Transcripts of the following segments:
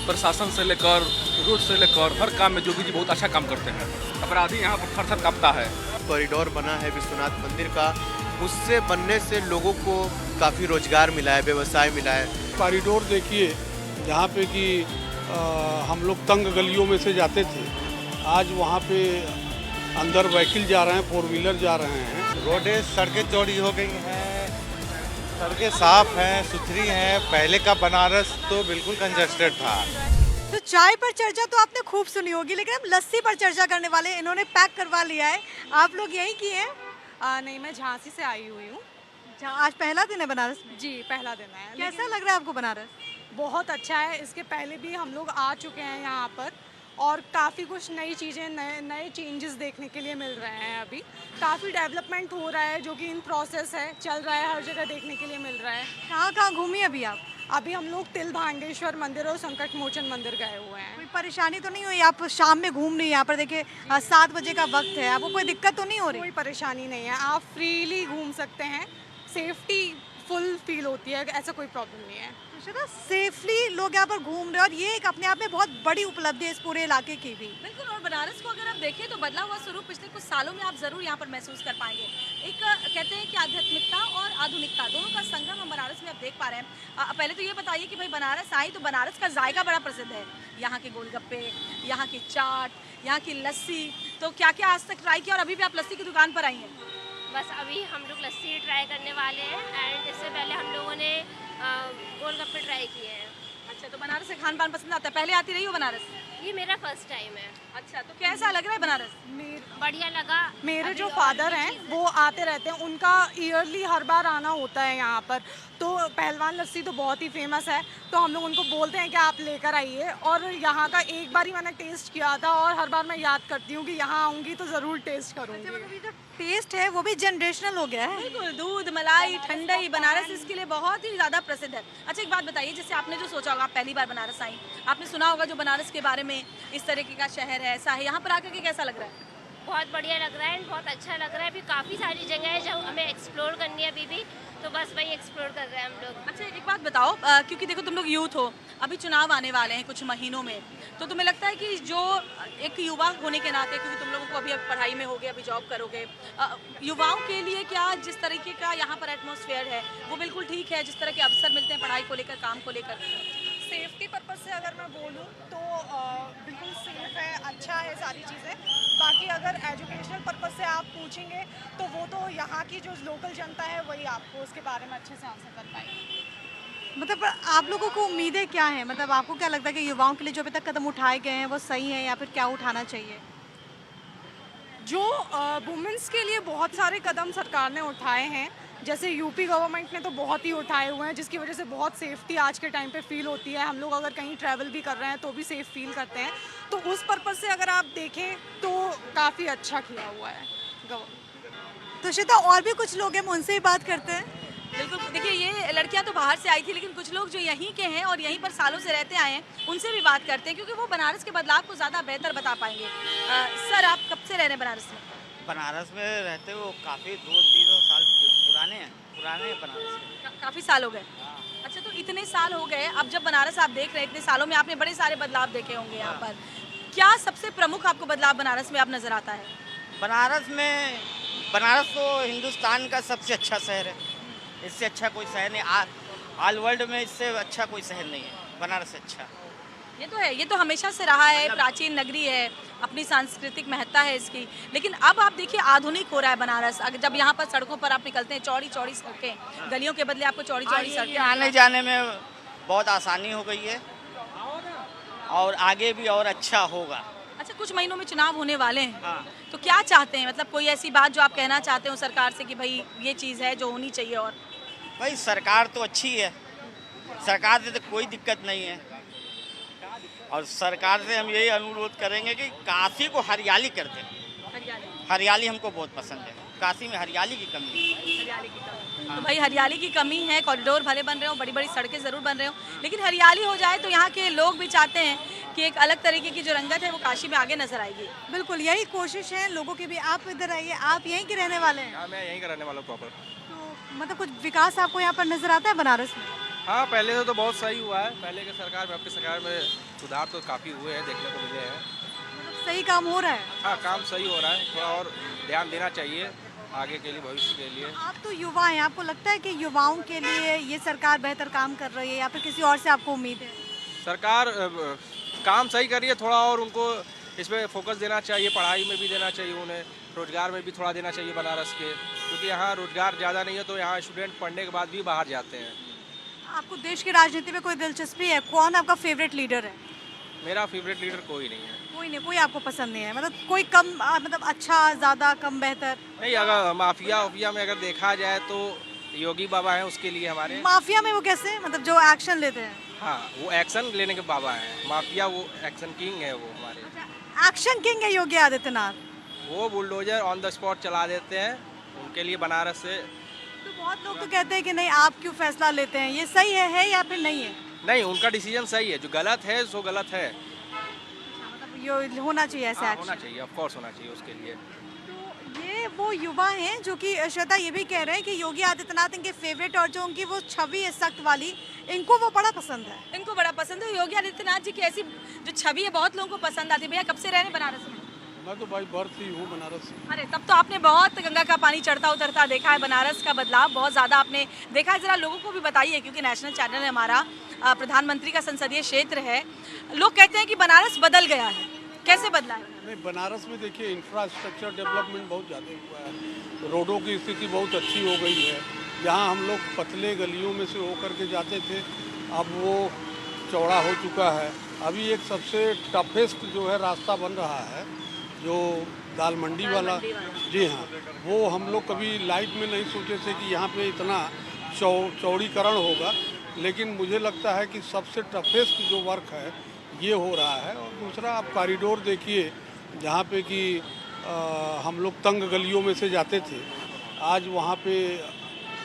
प्रशासन से लेकर रोड से लेकर हर काम में जोगी जी बहुत अच्छा काम करते हैं। अपराधी यहाँ पर थर थर कांपता है। कॉरिडोर बना है विश्वनाथ मंदिर का, उससे बनने से लोगों को काफ़ी रोजगार मिला है, व्यवसाय मिला है। कॉरिडोर देखिए जहाँ पे कि हम लोग तंग गलियों में से जाते थे, आज वहाँ पे अंदर व्हीकल जा रहे हैं, 4 व्हीलर जा रहे हैं। रोडें सड़कें चौड़ी हो गई हैं, सड़कें साफ हैं, सुथरी हैं। पहले का बनारस तो बिल्कुल कंजस्टेड था। तो चाय पर चर्चा तो आपने खूब सुनी होगी, लेकिन हम लस्सी पर चर्चा करने वाले हैं। इन्होंने पैक करवा लिया है। आप लोग यहीं की हैं? नहीं, मैं झांसी से आई हुई हूँ। आज पहला दिन है बनारस में? जी, पहला दिन है। कैसा लग रहा है आपको बनारस? बहुत अच्छा है। इसके पहले भी हम लोग आ चुके हैं यहाँ पर और काफ़ी कुछ नई चीज़ें, नए चेंजेस देखने के लिए मिल रहे हैं। अभी काफ़ी डेवलपमेंट हो रहा है जो कि इन प्रोसेस है, चल रहा है, हर जगह देखने के लिए मिल रहा है। कहाँ कहाँ घूमी अभी आप? अभी हम लोग तिल भांगेश्वर मंदिर और संकट मोचन मंदिर गए हुए हैं। कोई परेशानी तो नहीं हुई? आप शाम में घूम रही हैं यहाँ पर, देखिए 7 बजे का वक्त है, आपको कोई दिक्कत तो नहीं हो रही? कोई परेशानी नहीं है, आप फ्रीली घूम सकते हैं। सेफ्टी फुल फील होती है, ऐसा कोई प्रॉब्लम नहीं है। सेफली लोग यहाँ पर घूम रहे हैं और ये एक अपने आप में बहुत बड़ी उपलब्धि है इस पूरे इलाके की भी। बिल्कुल। और बनारस को अगर आप देखें तो बदला हुआ स्वरूप पिछले कुछ सालों में आप जरूर यहाँ पर महसूस कर पाएंगे। एक कहते हैं कि आध्यात्मिकता और आधुनिकता दोनों का संगम हम बनारस में अब देख पा रहे हैं। पहले तो ये बताइए कि भाई बनारस आई तो बनारस का जायका बड़ा प्रसिद्ध है। यहाँ के गोलगप्पे, यहाँ की चाट, यहाँ की लस्सी, तो क्या क्या आज तक ट्राई किया और अभी भी आप लस्सी की दुकान पर आई हैं? बस अभी हम लोग लस्सी ट्राई करने वाले हैं एंड इससे पहले हम लोगों ने गोलगप्पे ट्राई किए हैं। अच्छा, तो बनारस से खान पान पसंद आता है? पहले आती रही हो बनारस? ये मेरा फर्स्ट टाइम है। अच्छा, तो कैसा लग रहा है बनारस? बढ़िया लगा। मेरे जो फादर हैं वो आते रहते हैं, उनका ईयरली हर बार आना होता है यहाँ पर। तो पहलवान लस्सी तो बहुत ही फेमस है, तो हम लोग उनको बोलते हैं कि आप लेकर आइए। और यहाँ का एक बार ही मैंने टेस्ट किया था और हर बार मैं याद करती हूँ कि यहाँ आऊँगी तो ज़रूर टेस्ट करूँगी। मतलब ये जो टेस्ट है वो भी जनरेशनल हो गया है। बिल्कुल, दूध मलाई ठंडाई बनारस इसके लिए बहुत ही ज़्यादा प्रसिद्ध है। अच्छा, एक बात बताइए, जैसे आपने जो सोचा होगा, आप पहली बार बनारस आई, आपने सुना होगा जो बनारस के बारे में, इस तरीके का शहर है, ऐसा है, यहाँ पर आकर के कैसा लग रहा है? बहुत बढ़िया लग रहा है एंड बहुत अच्छा लग रहा है। अभी काफ़ी सारी जगह है जो हमें एक्सप्लोर करनी है अभी भी, तो बस वही एक्सप्लोर कर रहे हैं हम लोग। अच्छा, एक बात बताओ, क्योंकि देखो तुम लोग यूथ हो, अभी चुनाव आने वाले हैं कुछ महीनों में, तो तुम्हें लगता है कि जो एक युवा होने के नाते, क्योंकि तुम लोगों को अभी पढ़ाई में होगे, अभी जॉब करोगे, युवाओं के लिए क्या जिस तरीके का यहाँ पर एटमॉस्फेयर है वो बिल्कुल ठीक है? जिस तरह के अवसर मिलते हैं पढ़ाई को लेकर, काम को लेकर? सेफ्टी पर्पज से अगर मैं बोलूँ तो बिल्कुल सेफ है, अच्छा है सारी चीज़ें। बाकी अगर एजुकेशनल पर्पज से आप पूछेंगे तो वो तो यहाँ की जो लोकल जनता है वही आपको उसके बारे में अच्छे से आंसर कर पाएगी। मतलब आप लोगों को उम्मीदें क्या हैं? मतलब आपको क्या लगता है कि युवाओं के लिए जो अभी तक कदम उठाए गए हैं वो सही है या फिर क्या उठाना चाहिए? जो वुमेंस के लिए बहुत सारे कदम सरकार ने उठाए हैं, जैसे यूपी गवर्नमेंट ने तो बहुत ही उठाए हुए हैं, जिसकी वजह से बहुत सेफ्टी आज के टाइम पे फील होती है। हम लोग अगर कहीं ट्रैवल भी कर रहे हैं तो भी सेफ फील करते हैं। तो उस पर्पज़ से अगर आप देखें तो काफ़ी अच्छा किया हुआ है गवर्नमेंट। तो श्वेता, और भी कुछ लोग हैं, हम उनसे ही बात करते हैं। बिल्कुल, देखिए ये लड़कियां तो बाहर से आई थी, लेकिन कुछ लोग जो यहीं के हैं और यहीं पर सालों से रहते आए हैं उनसे भी बात करते हैं, क्योंकि वो बनारस के बदलाव को ज़्यादा बेहतर बता पाएंगे। सर, आप कब से रह रहे हैं बनारस में? बनारस में रहते हो काफ़ी 2-3 साल पुराने हैं बनारस के। काफ़ी साल हो गए। अच्छा, तो इतने साल हो गए, अब जब बनारस आप देख रहे हैं, इतने सालों में आपने बड़े सारे बदलाव देखे होंगे यहाँ पर, क्या सबसे प्रमुख आपको बदलाव बनारस में अब नज़र आता है? बनारस तो हिंदुस्तान का सबसे अच्छा शहर है। इससे अच्छा कोई शहर नहीं, ऑल वर्ल्ड में इससे अच्छा कोई शहर नहीं है। बनारस अच्छा ये तो है, ये तो हमेशा से रहा है, प्राचीन नगरी है, अपनी सांस्कृतिक महत्ता है इसकी। लेकिन अब आप देखिए आधुनिक हो रहा है बनारस। जब यहाँ पर सड़कों पर आप निकलते हैं, चौड़ी चौड़ी सड़कें, गलियों के बदले आपको चौड़ी चौड़ी सड़कें, आने जाने में बहुत आसानी हो गई है और आगे भी और अच्छा होगा। अच्छा, कुछ महीनों में चुनाव होने वाले हैं, हाँ। तो क्या चाहते हैं? मतलब कोई ऐसी बात जो आप कहना चाहते हो सरकार से कि भाई ये चीज़ है जो होनी चाहिए? और भाई सरकार तो अच्छी है, सरकार से तो कोई दिक्कत नहीं है, और सरकार से हम यही अनुरोध करेंगे कि काशी को हरियाली कर दें। हरियाली हमको बहुत पसंद है, काशी में हरियाली की कमी है। तो भाई हरियाली की कमी है, कॉरिडोर भले बन रहे हो, बड़ी बड़ी सड़कें ज़रूर बन रहे हो, लेकिन हरियाली हो जाए तो यहाँ के लोग भी चाहते हैं कि एक अलग तरीके की जो रंगत है वो काशी में आगे नजर आएगी। बिल्कुल, यही कोशिश है लोगों की भी। आप इधर आइए, आप यहीं के रहने वाले हैं? हाँ, मैं यहीं का रहने वाला हूँ प्रॉपर। तो मतलब कुछ विकास आपको यहाँ पर नजर आता है बनारस में? हाँ, पहले से तो बहुत सही हुआ है। पहले की सरकार में, अब की सरकार में सुधार तो काफ़ी हुए हैं, देखने को मिले हैं। मतलब सही काम हो रहा है। हाँ, काम सही हो रहा है, थोड़ा और ध्यान देना चाहिए आगे के लिए, भविष्य के लिए। आप तो युवा हैं, आपको लगता है कि युवाओं के लिए ये सरकार बेहतर काम कर रही है या फिर किसी और से आपको उम्मीद है? सरकार काम सही कर रही है, थोड़ा और उनको इसमें फोकस देना चाहिए, पढ़ाई में भी देना चाहिए उन्हें, रोजगार में भी थोड़ा देना चाहिए बनारस के, क्योंकि यहाँ रोजगार ज़्यादा नहीं है तो यहाँ स्टूडेंट पढ़ने के बाद भी बाहर जाते हैं। आपको देश की राजनीति में कोई दिलचस्पी है? कौन आपका फेवरेट लीडर है? मेरा फेवरेट लीडर कोई नहीं है। कोई नहीं, कोई आपको पसंद नहीं है, मतलब कोई कम मतलब अच्छा, ज़्यादा, कम, बेहतर? नहीं, अगर माफिया में अगर देखा जाए तो योगी बाबा हैं उसके लिए हमारे। माफिया में वो कैसे, मतलब जो एक्शन लेते हैं? हाँ, वो एक्शन लेने के बाबा हैं। माफिया वो एक्शन किंग है वो हमारे। एक्शन किंग है योगी आदित्यनाथ। वो बुलडोजर ऑन द स्पॉट चला देते हैं, उनके लिए बनारस से। तो बहुत लोग तो कहते हैं कि नहीं, आप क्यों फैसला लेते हैं, ये सही है या फिर नहीं है? नहीं, उनका डिसीजन सही है, जो गलत है सो गलत है। मतलब ये होना चाहिए ऐसा हाँ, एक्शन। होना चाहिए, ऑफ कोर्स होना चाहिए उसके लिए। तो ये वो युवा हैं जो कि श्वेता ये भी कह रहे हैं कि योगी आदित्यनाथ इनके फेवरेट, और जो उनकी वो छवि है सख्त वाली, इनको वो बड़ा पसंद है। इनको बड़ा पसंद है योगी आदित्यनाथ जी की ऐसी जो छवि है, बहुत लोगों को पसंद आती है। भैया कब से रह रहे हैं बनारस में? मैं तो भाई बर्थ ही हूँ बनारस से। अरे तब तो आपने बहुत गंगा का पानी चढ़ता उतरता देखा है, बनारस का बदलाव बहुत ज़्यादा आपने देखा है। ज़रा लोगों को भी बताइए, क्योंकि नेशनल चैनल है हमारा, प्रधानमंत्री का संसदीय क्षेत्र है। लोग कहते हैं कि बनारस बदल गया है, कैसे बदला है? नहीं, बनारस में देखिए इंफ्रास्ट्रक्चर डेवलपमेंट बहुत ज़्यादा हुआ है, रोडों की स्थिति बहुत अच्छी हो गई है। जहाँ हम लोग पतले गलियों में से होकर के जाते थे, अब वो चौड़ा हो चुका है। अभी एक सबसे टफेस्ट जो है रास्ता बन रहा है, जो दाल मंडी वाला। जी हाँ, वो हम लोग कभी लाइफ में नहीं सोचे थे कि यहाँ पे इतना चौड़ीकरण होगा, लेकिन मुझे लगता है कि सबसे टफेस्ट जो वर्क है ये हो रहा है। और दूसरा, आप कॉरिडोर देखिए, जहाँ पे कि हम लोग तंग गलियों में से जाते थे, आज वहाँ पे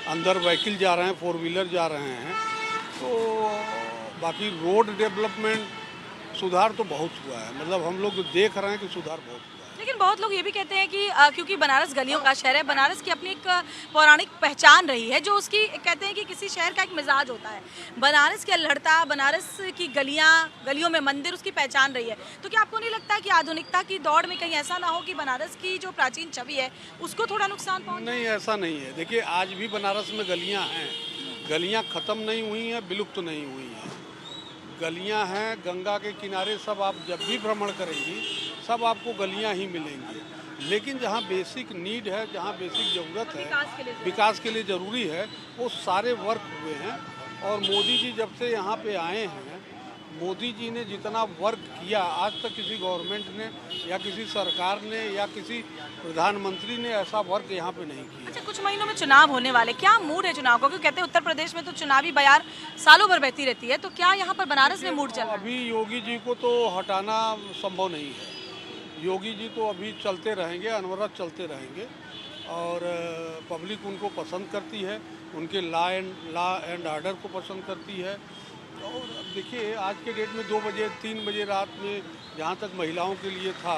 अंदर व्हीकल जा रहे हैं, 4 व्हीलर जा रहे हैं। तो बाकी रोड डेवलपमेंट सुधार तो बहुत हुआ है, मतलब हम लोग देख रहे हैं कि सुधार बहुत हुआ है। लेकिन बहुत लोग ये भी कहते हैं कि क्योंकि बनारस गलियों का शहर है, बनारस की अपनी एक पौराणिक पहचान रही है, जो उसकी कहते हैं कि किसी शहर का एक मिजाज होता है। बनारस की अल्हड़ता, बनारस की गलियों में मंदिर उसकी पहचान रही है। तो क्या आपको नहीं लगता कि आधुनिकता की दौड़ में कहीं ऐसा ना हो कि बनारस की जो प्राचीन छवि है उसको थोड़ा नुकसान पहुँचे? नहीं, ऐसा नहीं है। देखिए, आज भी बनारस में गलियाँ हैं, गलियाँ ख़त्म नहीं हुई हैं, विलुप्त नहीं हुई हैं। गलियां हैं गंगा के किनारे, सब आप जब भी भ्रमण करेंगी सब आपको गलियां ही मिलेंगी। लेकिन जहां बेसिक नीड है, जहां बेसिक ज़रूरत है, विकास के लिए ज़रूरी है, वो सारे वर्क हुए हैं। और मोदी जी जब से यहाँ पे आए हैं, मोदी जी ने जितना वर्क किया, आज तक किसी गवर्नमेंट ने या किसी सरकार ने या किसी प्रधानमंत्री ने ऐसा वर्क यहाँ पे नहीं किया। अच्छा, कुछ महीनों में चुनाव होने वाले, क्या मूड है चुनाव का? क्योंकि कहते हैं उत्तर प्रदेश में तो चुनावी बयार सालों भर बहती रहती है, तो क्या यहाँ पर बनारस में मूड चल रहा है? अभी योगी जी को तो हटाना संभव नहीं है। योगी जी तो अभी चलते रहेंगे, अनवरत चलते रहेंगे, और पब्लिक उनको पसंद करती है, उनके लॉ एंड ऑर्डर को पसंद करती है। और देखिए, आज के डेट में 2 बजे 3 बजे रात में जहाँ तक महिलाओं के लिए था,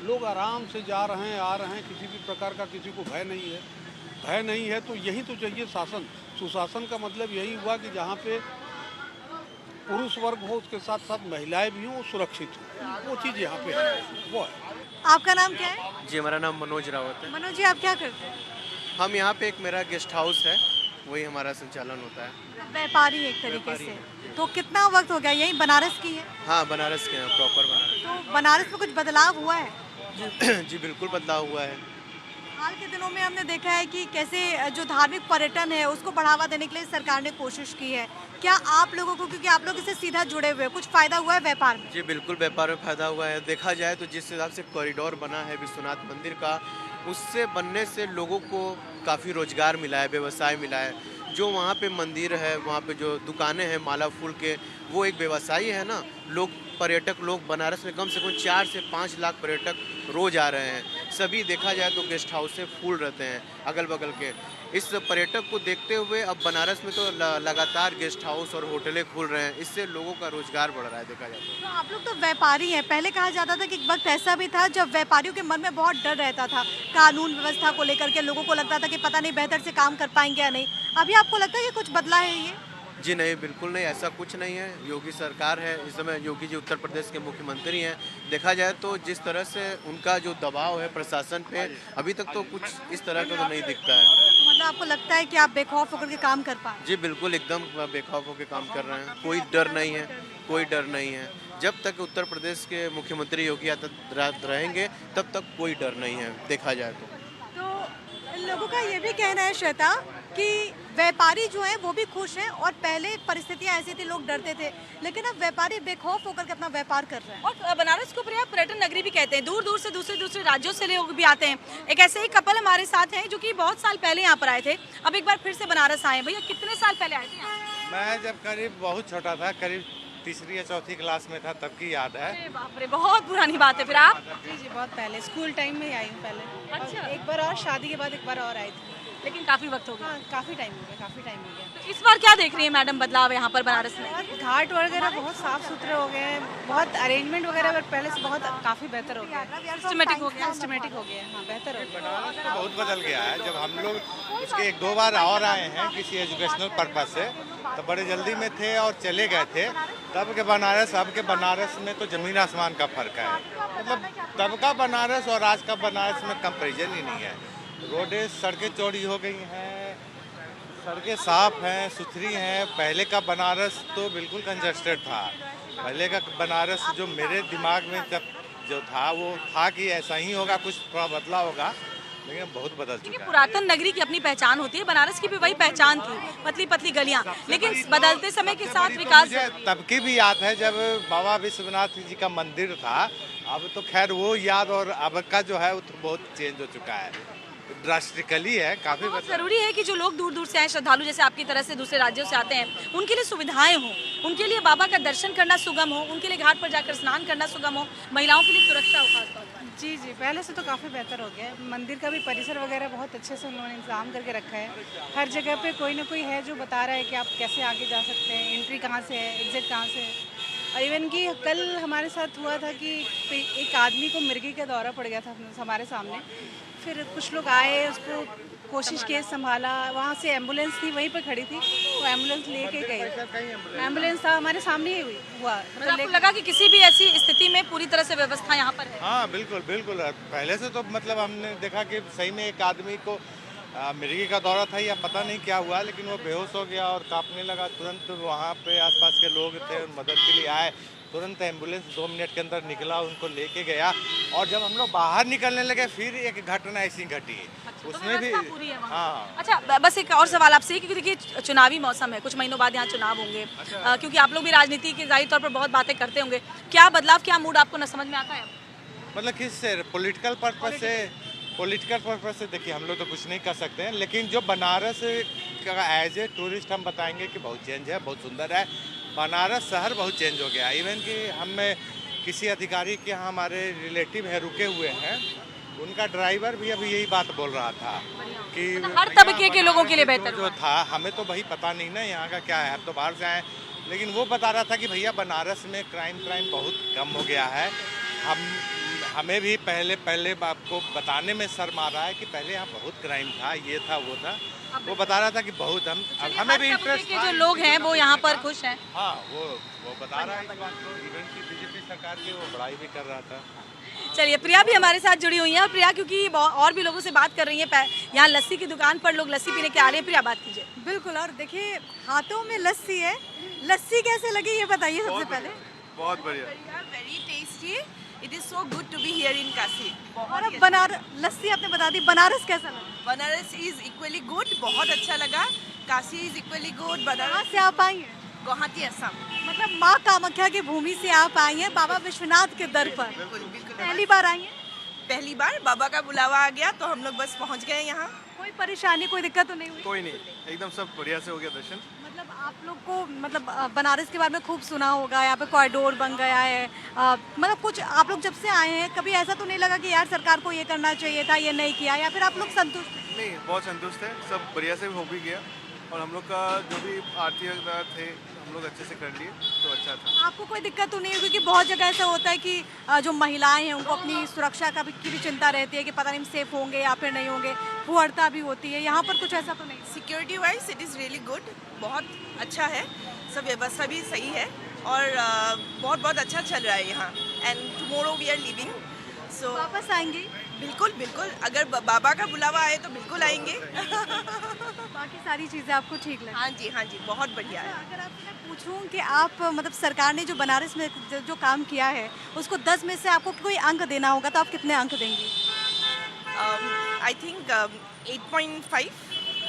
लोग आराम से जा रहे हैं, आ रहे हैं, किसी भी प्रकार का किसी को भय नहीं है। भय नहीं है तो यही तो चाहिए शासन। सुशासन का मतलब यही हुआ कि जहाँ पे पुरुष वर्ग हो, उसके साथ साथ महिलाएं भी हों, सुरक्षित हों, वो चीज़ यहाँ पे है, वो है। आपका नाम क्या है? जी, हमारा नाम मनोज रावत है। मनोज जी, आप क्या करते हैं? हम यहाँ पे एक मेरा गेस्ट हाउस है, वही हमारा संचालन होता है। व्यापारी एक तरीके से। तो कितना वक्त हो गया? यही बनारस की है? हाँ, बनारस के हैं, प्रॉपर बनारस। तो बनारस में कुछ बदलाव हुआ है? जी बिल्कुल बदलाव हुआ है। हाल के दिनों में हमने देखा है कि कैसे जो धार्मिक पर्यटन है उसको बढ़ावा देने के लिए सरकार ने कोशिश की है। क्या आप लोगों को, क्योंकि आप लोग इससे सीधा जुड़े हुए हैं, कुछ फायदा हुआ है व्यापार में? जी बिल्कुल, व्यापार में फायदा हुआ है। देखा जाए तो जिस हिसाब से कॉरिडोर बना है विश्वनाथ मंदिर का, उससे बनने से लोगों को काफ़ी रोजगार मिला है, व्यवसाय मिला है। जो वहाँ पे मंदिर है, वहाँ पे जो दुकानें हैं माला फूल के, वो एक व्यवसायी है ना। पर्यटक लोग बनारस में कम से कम 4 से 5 लाख पर्यटक रोज आ रहे हैं। सभी देखा जाए तो गेस्ट हाउस से फुल रहते हैं अगल बगल के। इस पर्यटक को देखते हुए अब बनारस में तो लगातार गेस्ट हाउस और होटलें खुल रहे हैं, इससे लोगों का रोजगार बढ़ रहा है देखा जाए तो। आप लोग तो व्यापारी हैं, पहले कहा जाता था कि एक वक्त ऐसा भी था जब व्यापारियों के मन में बहुत डर रहता था कानून व्यवस्था को लेकर के। लोगों को लगता था कि पता नहीं बेहतर से काम कर पाएंगे या नहीं। अभी आपको लगता है कि कुछ बदला है ये? जी नहीं, बिल्कुल नहीं, ऐसा कुछ नहीं है। योगी सरकार है, इस समय योगी जी उत्तर प्रदेश के मुख्यमंत्री हैं। देखा जाए तो जिस तरह से उनका जो दबाव है प्रशासन पे, अभी तक तो कुछ इस तरह का तो नहीं दिखता है। तो मतलब आपको लगता है कि आप बेखौफ होकर के काम कर पाए? जी बिल्कुल, एकदम बेखौफ होकर काम कर रहे हैं, कोई डर नहीं है, कोई डर नहीं है। जब तक उत्तर प्रदेश के मुख्यमंत्री योगी आदित्यनाथ रहेंगे तब तक कोई डर नहीं है, देखा जाए तो इन लोगों का ये भी कहना है श्वेता कि व्यापारी जो है वो भी खुश हैं और पहले परिस्थितियां ऐसी थी, लोग डरते थे, लेकिन अब व्यापारी बेखौफ होकर के अपना व्यापार कर रहे हैं। और बनारस को प्रिया पर्यटन नगरी भी कहते हैं, दूर दूर से दूसरे राज्यों से लोग भी आते हैं। एक ऐसे ही कपल हमारे साथ हैं जो कि बहुत साल पहले यहाँ पर आए थे, अब एक बार फिर से बनारस आए। भैया कितने साल पहले आए थे यहाँ? मैं जब करीब बहुत छोटा था, करीब तीसरी या चौथी क्लास में था, तब की याद है। अरे बाप रे, बहुत पुरानी बात है। फिर आप? जी बहुत पहले स्कूल टाइम में ही आई हूँ पहले। अच्छा। एक बार और शादी के बाद एक बार और आई थी। लेकिन काफी वक्त हो गया। हाँ काफ़ी टाइम हो गया, काफ़ी टाइम हो गया। तो इस बार क्या देख रही है मैडम बदलाव यहाँ पर बनारस में? घाट वगैरह बहुत साफ सुथरे हो गए हैं, बहुत अरेंजमेंट वगैरह पहले से बहुत काफ़ी बेहतर हो गया है। सिस्टमेटिक हो गया। सिस्टमेटिक हो गया है, हाँ बेहतर हो गया। बनारस तो बहुत बदल गया है। जब हम लोग उसके एक दो बार और आए हैं किसी एजुकेशनल पर्पज से, तो बड़े जल्दी में थे और चले गए थे। तब के बनारस अब के बनारस में तो ज़मीन आसमान का फ़र्क है। मतलब तब का बनारस और आज का बनारस में कंपेरिजन ही नहीं है। रोडें, सड़कें चौड़ी हो गई हैं, सड़कें साफ हैं, सुथरी हैं। पहले का बनारस तो बिल्कुल कंजस्टेड था। पहले का बनारस जो मेरे दिमाग में जब जो था वो था कि ऐसा ही होगा, कुछ थोड़ा बदला होगा, लेकिन बहुत बदल चुका है। पुरातन नगरी की अपनी पहचान होती है, बनारस की भी वही पहचान थी, पतली पतली गलियां, लेकिन बदलते समय के साथ विकास। तब की भी याद है जब बाबा विश्वनाथ जी का मंदिर था। अब तो खैर वो याद और अब का जो है वो तो बहुत चेंज हो चुका है, ड्रास्टिकली है, काफी बहुत जरूरी है कि जो लोग दूर दूर से आए, श्रद्धालु जैसे आपकी तरह से दूसरे राज्यों से आते हैं, उनके लिए सुविधाएं हों, उनके लिए बाबा का दर्शन करना सुगम हो, उनके लिए घाट पर जाकर स्नान करना सुगम हो, महिलाओं के लिए सुरक्षा हो खासतौर पर। जी जी पहले से तो काफ़ी बेहतर हो गया है। मंदिर का भी परिसर वगैरह बहुत अच्छे से उन्होंने इंतजाम करके रखा है। हर जगह पे कोई ना कोई है जो बता रहा है कि आप कैसे आगे जा सकते हैं, एंट्री कहाँ से है, एग्जिट कहाँ से है। और इवन कि कल हमारे साथ हुआ था कि एक आदमी को मिर्गी का दौरा पड़ गया था हमारे सामने। फिर कुछ लोग आए, उसको कोशिश की, संभाला। वहाँ से एम्बुलेंस थी वहीं पर खड़ी थी, वो एम्बुलेंस लेके गई। एम्बुलेंस था हमारे सामने ही हुआ। मतलब आपको लगा कि किसी भी ऐसी स्थिति में पूरी तरह से व्यवस्था यहाँ पर है? हाँ बिल्कुल बिल्कुल। पहले से तो मतलब हमने देखा कि सही में एक आदमी को मिर्गी का दौरा था या पता नहीं क्या हुआ, लेकिन वो बेहोश हो गया और कांपने लगा। तुरंत वहाँ पे आसपास के लोग थे, मदद के लिए आए। तुरंत एम्बुलेंस 2 मिनट के अंदर निकला, उनको लेके गया। और जब हम लोग बाहर निकलने लगे फिर एक घटना ऐसी घटी। अच्छा, उसमें भी हाँ। अच्छा बस एक और सवाल आपसे, क्योंकि देखिए चुनावी मौसम है, कुछ महीनों बाद यहाँ चुनाव होंगे। क्योंकि आप लोग भी राजनीति के जाहिर तौर पर बहुत बातें करते होंगे, क्या बदलाव, क्या मूड आपको न समझ में आता है? मतलब किससे? पॉलिटिकल पर्पज से? पॉलिटिकल पर्पज से देखिए हम लोग तो कुछ नहीं कर सकते हैं, लेकिन जो बनारस का एज ए टूरिस्ट हम बताएंगे कि बहुत चेंज है, बहुत सुंदर है। बनारस शहर बहुत चेंज हो गया। इवन कि हमें किसी अधिकारी के यहाँ हमारे रिलेटिव है रुके हुए हैं, उनका ड्राइवर भी अभी यही बात बोल रहा था कि हर तबके के लोगों के लिए बेहतर जो था। हमें तो भाई पता नहीं ना यहाँ का क्या है, हम तो बाहर से आए, लेकिन वो बता रहा था कि भैया बनारस में क्राइम बहुत कम हो गया है। हमें भी पहले आपको बताने में शर्म आ रहा है कि पहले यहाँ बहुत क्राइम था, ये था वो था। वो बता रहा था कि बहुत हमें भी इंटरेस्ट के जो लोग हैं वो यहाँ पर खुश हैं। हाँ वो बता रहा है इस बात को। इवन की बीजेपी सरकार की वो बड़ाई भी कर रहा था। चलिए प्रिया भी हमारे साथ जुड़ी हुई हैं, और प्रिया क्योंकि और भी लोगों से बात कर रही हैं, यहाँ लस्सी की दुकान पर लोग लस्सी पीने के आ रहे हैं। प्रिया बात कीजिए। बिल्कुल, और देखिए हाथों में लस्सी है, लस्सी कैसे लगी ये बताइए सबसे पहले। बहुत बढ़िया, very tasty. It is so good to be here in Kashi. और अब बनारस लस्सी आपने बता दी, बनारस कैसा लगा? बनारस इज इक्वली गुड, बहुत अच्छा लगा। Kashi is equally good. कहाँ से आप आई हैं? गुवाहाटी असम। मतलब माँ कामाख्या की भूमि से आप आई हैं, बाबा विश्वनाथ के दर पर। पहली बार आई हैं? पहली बार बाबा का बुलावा आ गया तो हम लोग बस पहुंच गए यहाँ। कोई परेशानी, कोई दिक्कत तो नहीं हुई? कोई नहीं, एकदम सब बढ़िया से हो गया दर्शन। मतलब आप लोग को मतलब बनारस के बारे में खूब सुना होगा, यहाँ पे कॉरिडोर बन गया है। मतलब कुछ आप लोग जब से आए हैं कभी ऐसा तो नहीं लगा कि यार सरकार को ये करना चाहिए था, ये नहीं किया, या फिर आप लोग संतुष्ट हैं? नहीं, बहुत संतुष्ट है, सब बढ़िया से हो भी गया। और हम लोग का जो भी आरती थे, हम लोग अच्छे से कर लिए तो अच्छा था। आपको कोई दिक्कत तो नहीं है, क्योंकि बहुत जगह ऐसा होता है कि जो महिलाएं हैं उनको अपनी सुरक्षा की भी चिंता रहती है कि पता नहीं सेफ होंगे या फिर नहीं होंगे, फुहड़ता भी होती है। यहाँ पर कुछ ऐसा तो नहीं? Security wise it is really good, बहुत अच्छा है, सब व्यवस्था भी सही है और बहुत बहुत अच्छा चल रहा है यहाँ। And tomorrow we are living, so वापस आएंगे? बिल्कुल बिल्कुल, अगर बाबा का बुलावा आए तो बिल्कुल आएंगे। बाकी सारी चीज़ें आपको ठीक लगी? हाँ जी, बहुत बढ़िया है। अगर आपसे मैं पूछूं कि आप मतलब सरकार ने जो बनारस में जो काम किया है उसको 10 में से आपको कोई अंक देना होगा तो आप कितने अंक देंगी? I think 8.5।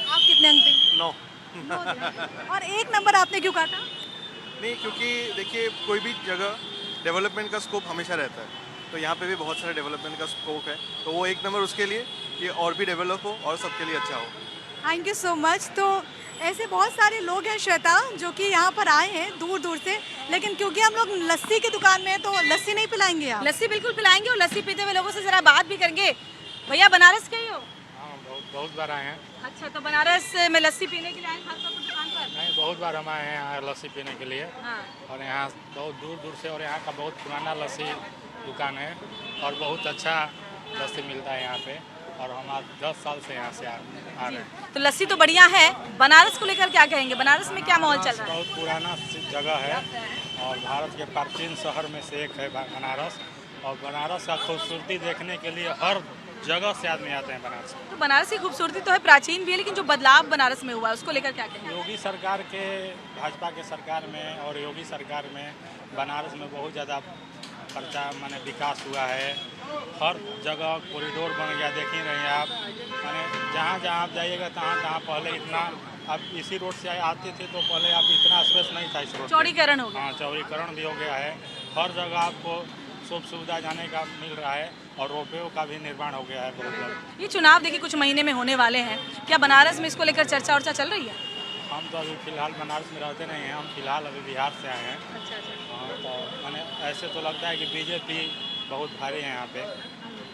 आप कितने अंक देंगी? 9। और 1 नंबर आपने क्यों काटा? नहीं, क्योंकि देखिए कोई भी जगह डेवलपमेंट का स्कोप हमेशा रहता है, तो यहाँ पे भी बहुत सारे डेवलपमेंट का स्कोप है, तो वो 1 नंबर उसके लिए कि और भी डेवलप हो और सबके लिए अच्छा हो। Thank you so much. तो ऐसे बहुत सारे लोग हैं श्वेता जो कि यहाँ पर आए हैं दूर दूर से, लेकिन क्योंकि हम लोग लस्सी की दुकान में हैं तो लस्सी नहीं पिलाएंगे आप? लस्सी बिल्कुल पिलाएंगे और लस्सी पीते हुए लोगों से जरा बात भी करेंगे। भैया बनारस के ही हो? हाँ, बहुत बार आए हैं। अच्छा, तो बनारस में लस्सी पीने के लिए आए खासतौर पर दुकान पर? नहीं, बहुत बार हम आए हैं यहाँ लस्सी पीने के लिए। हाँ। और यहाँ बहुत दूर दूर से, और यहाँ का बहुत पुराना लस्सी दुकान है और बहुत अच्छा लस्सी मिलता है यहाँ पे, और हम आज 10 साल से यहाँ से आ रहे हैं। तो लस्सी तो बढ़िया है, बनारस को लेकर क्या कहेंगे? बनारस में क्या माहौल चल रहा है? बहुत पुराना जगह है और भारत के प्राचीन शहर में से एक है बनारस, और बनारस का खूबसूरती देखने के लिए हर जगह से आदमी आते हैं बनारस। तो बनारस की खूबसूरती तो है, प्राचीन भी है, लेकिन जो बदलाव बनारस में हुआ है उसको लेकर क्या कहेंगे? योगी सरकार के, भाजपा के सरकार में और योगी सरकार में बनारस में बहुत ज़्यादा खर्चा माने विकास हुआ है। हर जगह कॉरिडोर बन गया, देख ही रहे हैं आप। माने जहाँ जहाँ आप जाइएगा तहाँ पहले इतना, आप इसी रोड से आते थे तो पहले आप इतना स्पेस नहीं था इस रोड। चौड़ीकरण हो गया। हाँ, चौड़ीकरण भी हो गया है। हर जगह आपको सुख सुविधा जाने का मिल रहा है और रोपवे का भी निर्माण हो गया है बहुत जल्द। ये चुनाव देखिए कुछ महीने में होने वाले हैं, क्या बनारस में इसको लेकर चर्चा वर्चा चल रही है? हम तो अभी फिलहाल बनारस में रहते नहीं हैं, हम फिलहाल अभी बिहार से आए हैं। अच्छा अच्छा। हाँ, तो मैंने ऐसे तो लगता है कि बीजेपी बहुत भारी है यहाँ पे।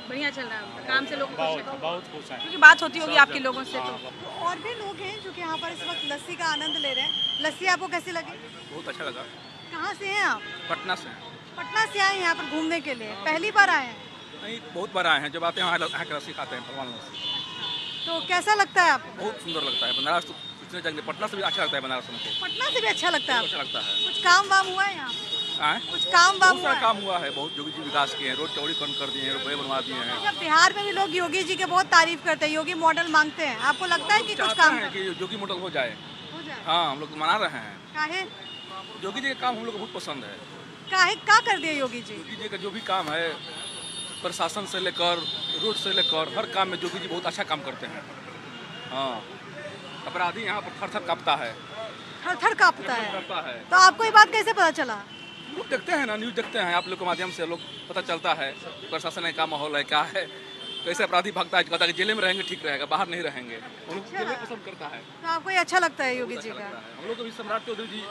बढ़िया चल रहा है उनका काम से, लोग खुश हैं? बहुत खुश हैं, क्योंकि बात होती होगी आपके लोगों से। हाँ, तो और भी लोग हैं जो कि यहाँ पर इस वक्त लस्सी का आनंद ले रहे हैं। लस्सी आपको कैसी लगी? बहुत अच्छा लगा। कहाँ से हैं आप? पटना से हैं। पटना से आए हैं यहाँ पर घूमने के लिए? पहली बार आए हैं? नहीं, बहुत बार आए हैं, जब आते हैं यहाँ की लस्सी खाते हैं, भगवान लस्सी। तो कैसा लगता है आपको? बहुत सुंदर लगता है बनारस, तो कितने जाएंगे, पटना से भी अच्छा लगता है बनारस में। पटना से भी अच्छा लगता है अच्छा लगता है। कुछ काम वाम हुआ है यहाँ? कुछ काम वाम बहुत हुआ सारा है? काम हुआ है, बहुत योगी जी विकास किए हैं, रोड चौड़ीकरण कर दिए हैं, रुपये बनवा दिए हैं। जब बिहार में भी लोग योगी जी के बहुत तारीफ करते हैं, योगी मॉडल मांगते हैं, आपको लगता है कि कुछ चाहते काम हैं कि योगी मॉडल हो जाए। हो जाए? हाँ, हम लोग मना रहे हैं। काहे योगी जी का काम हम लोग को बहुत पसंद है। काहे का कर दिया योगी जी? योगी जी का जो भी काम है, प्रशासन से लेकर रोड से लेकर हर काम में योगी जी बहुत अच्छा काम करते हैं। हाँ, अपराधी यहाँ पर थर थर काँपता है, थर थर कांपता है। करता है। तो आपको ये बात कैसे पता चला? लोग देखते हैं ना, न्यूज़ देखते हैं, आप लोग के माध्यम से लोग पता चलता है प्रशासन का माहौल है क्या है, कैसे अपराधी भागता है, कहता है कि जेल में रहेंगे ठीक रहेगा, बाहर नहीं रहेंगे। उन लोग जेल में पसंद करता है। तो आपको ये अच्छा लगता है योगी जी का? हम लोग अभी सम्राट चौधरी जी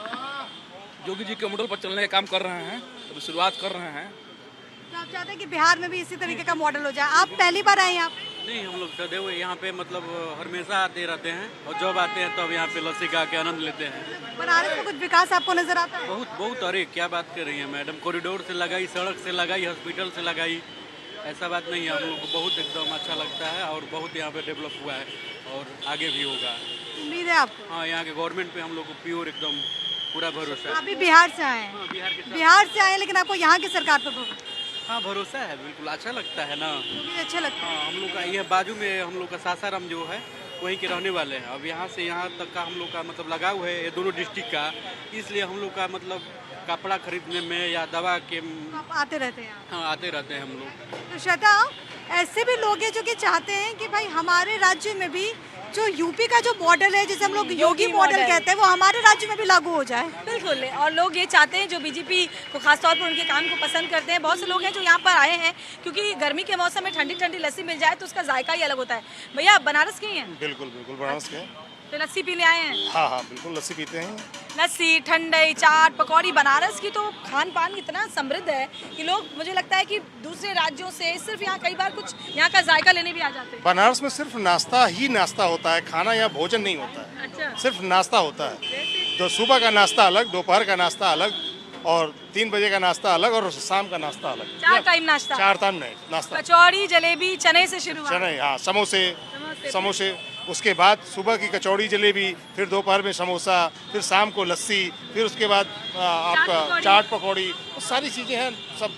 योगी जी के मॉडल पर चलने का काम कर रहे हैं, अभी शुरुआत कर रहे हैं। तो आप चाहते हैं कि बिहार में भी इसी तरीके का मॉडल हो जाए? आप पहली बार आए यहाँ? नहीं, हम लोग सदैव यहाँ पे मतलब हमेशा आते रहते हैं, और जब आते हैं तब यहाँ पे लस्सी का के आनंद लेते हैं। बनारस में कुछ विकास आपको नजर आता है? बहुत बहुत, अरे क्या बात कर रही है मैडम, कॉरिडोर से लगाई, सड़क से लगाई, हॉस्पिटल से लगाई, ऐसा बात नहीं है। हम लोग को बहुत एकदम अच्छा लगता है और बहुत यहाँ पे डेवलप हुआ है और आगे भी होगा, उम्मीद है आपको? हाँ, यहाँ के गवर्नमेंट पे हम लोग को प्योर एकदम पूरा भरोसा है। आप भी बिहार से आए हैं? हाँ, बिहार से आए हैं, लेकिन आपको यहाँ की सरकार पर भरोसा? हाँ, भरोसा है, बिल्कुल अच्छा लगता है ना। मुझे अच्छा लगता है। हाँ, हम लोग का ये बाजू में हम लोग का सासाराम जो है वहीं के रहने वाले हैं। अब यहाँ से यहाँ तक का हम लोग का मतलब लगाव है ये दोनों डिस्ट्रिक्ट का, इसलिए हम लोग का मतलब कपड़ा खरीदने में या दवा के आप आते रहते हैं? हाँ, आते रहते हैं हम लोग। तो श्वेता, ऐसे भी लोग हैं जो कि चाहते हैं कि भाई हमारे राज्य में भी जो यूपी का जो मॉडल है, जिसे हम लोग योगी मॉडल कहते हैं, वो हमारे राज्य में भी लागू हो जाए। बिल्कुल, और लोग ये चाहते हैं जो बीजेपी को खासतौर पर उनके काम को पसंद करते हैं। बहुत से लोग हैं जो यहाँ पर आए हैं क्योंकि गर्मी के मौसम में ठंडी ठंडी लस्सी मिल जाए तो उसका जायका ही अलग होता है। भैया बनारस के ही हैं? बिल्कुल बिल्कुल, बनारस के। तो लस्सी पीने आए हैं? हाँ हाँ, बिल्कुल लस्सी पीते हैं। लस्सी, ठंडई, चाट, पकौड़ी, बनारस की तो खान पान इतना समृद्ध है कि लोग, मुझे लगता है कि दूसरे राज्यों से सिर्फ यहाँ कई बार कुछ यहाँ का जायका लेने भी आ जाते हैं। बनारस में सिर्फ नाश्ता ही नाश्ता होता है, खाना या भोजन नहीं होता है। अच्छा। सिर्फ नाश्ता होता है। जैसे तो सुबह का नाश्ता अलग, दोपहर का नाश्ता अलग, और 3 बजे का नाश्ता अलग, और शाम का नाश्ता अलग। 4 टाइम नाश्ता, 4 टाइम नहीं नाश्ता। कचौड़ी, जलेबी, चने से शुरुआत। चने, हाँ, समोसे, उसके बाद सुबह की कचौड़ी जलेबी, फिर दोपहर में समोसा, फिर शाम को लस्सी, फिर उसके बाद आपका चाट पकौड़ी, सारी चीज़ें हैं सब।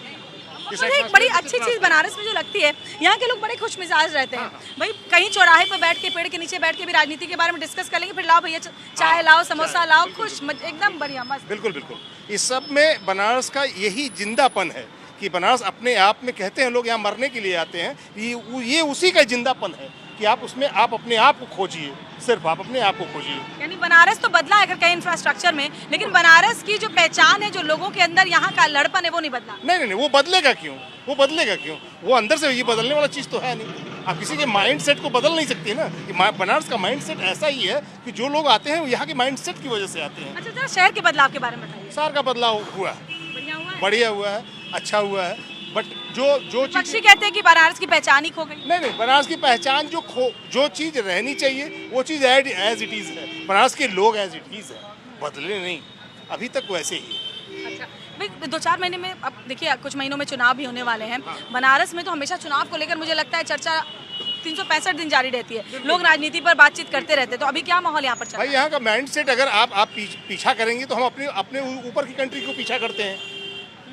मुझे एक बड़ी अच्छी चीज़ बनारस में जो लगती है, यहाँ के लोग बड़े खुश मिजाज रहते हैं। भाई कहीं चौराहे पर बैठ के, पेड़ के नीचे बैठ के भी राजनीति के बारे में डिस्कस कर लेंगे, फिर लाओ भैया चाय लाओ, समोसा लाओ, खुश, एकदम बढ़िया, मस्त। बिल्कुल बिल्कुल, इस सब में बनारस का यही जिंदापन है कि बनारस अपने आप में, कहते हैं लोग यहाँ मरने के लिए आते हैं, ये उसी का जिंदापन है कि आप उसमें आप अपने आप को खोजिए, सिर्फ आप अपने आप को खोजिए। यानी बनारस तो बदला है अगर कहीं इंफ्रास्ट्रक्चर में, लेकिन बनारस की जो पहचान है, जो लोगों के अंदर यहाँ का लड़पन है, वो नहीं बदला। नहीं, वो बदलेगा क्यों? वो अंदर से ये बदलने वाला चीज़ तो है नहीं। आप किसी के माइंड सेट को बदल नहीं सकती ना। कि बनारस का माइंड सेट ऐसा ही है कि जो लोग आते हैं वो यहाँ के माइंड सेट की वजह से आते हैं। अच्छा, जरा शहर के बदलाव के बारे में बताइए। शहर का बदलाव हुआ है, बढ़िया हुआ है, अच्छा हुआ है, बट जो पक्षी कहते हैं कि बनारस की पहचान ही खो गई। नहीं, बनारस की पहचान जो चीज़ रहनी चाहिए वो चीज़ एज इट इज़ है। बनारस के लोग एज इट इज़ है, बदले नहीं, अभी तक वैसे ही। अच्छा भाई, 2-4 महीने में, अब देखिए कुछ महीनों में चुनाव भी होने वाले हैं। बनारस में तो हमेशा चुनाव को लेकर मुझे लगता है चर्चा 365 दिन जारी रहती है, लोग राजनीति पर बातचीत करते रहते हैं। तो अभी क्या माहौल यहाँ पर चल रहा है? भाई यहाँ का माइंड सेट अगर आप पीछा करेंगे तो हम अपने ऊपर की कंट्री को पीछा करते हैं,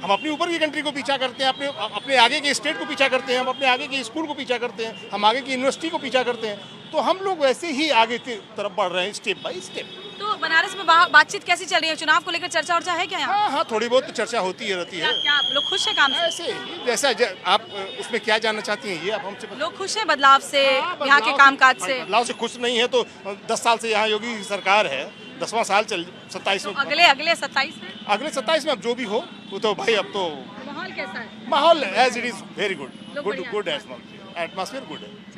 हम अपने ऊपर की कंट्री को पीछा करते हैं, अपने आगे के स्टेट को पीछा करते हैं, हम अपने आगे के स्कूल को पीछा करते हैं, हम आगे की यूनिवर्सिटी को पीछा करते हैं। तो हम लोग वैसे ही आगे की तरफ बढ़ रहे हैं, स्टेप बाय स्टेप। तो बनारस में बातचीत कैसी चल रही है? चुनाव को लेकर चर्चा वर्चा है क्या यहाँ? हाँ, थोड़ी बहुत चर्चा होती रहती है। क्या लोग खुश हैं काम से? ऐसे जैसा आप उसमें क्या जानना चाहती हैं, ये आप हमसे। लोग खुश हैं बदलाव से, यहाँ के कामकाज से? बदलाव से खुश नहीं है तो 10 साल से यहाँ योगी सरकार है, 10वां साल 27 में। अगले 27 में? अगले 27 में अब जो भी हो वो तो भाई, अब तो माहौल कैसा है? माहौल as it is very good atmosphere good है।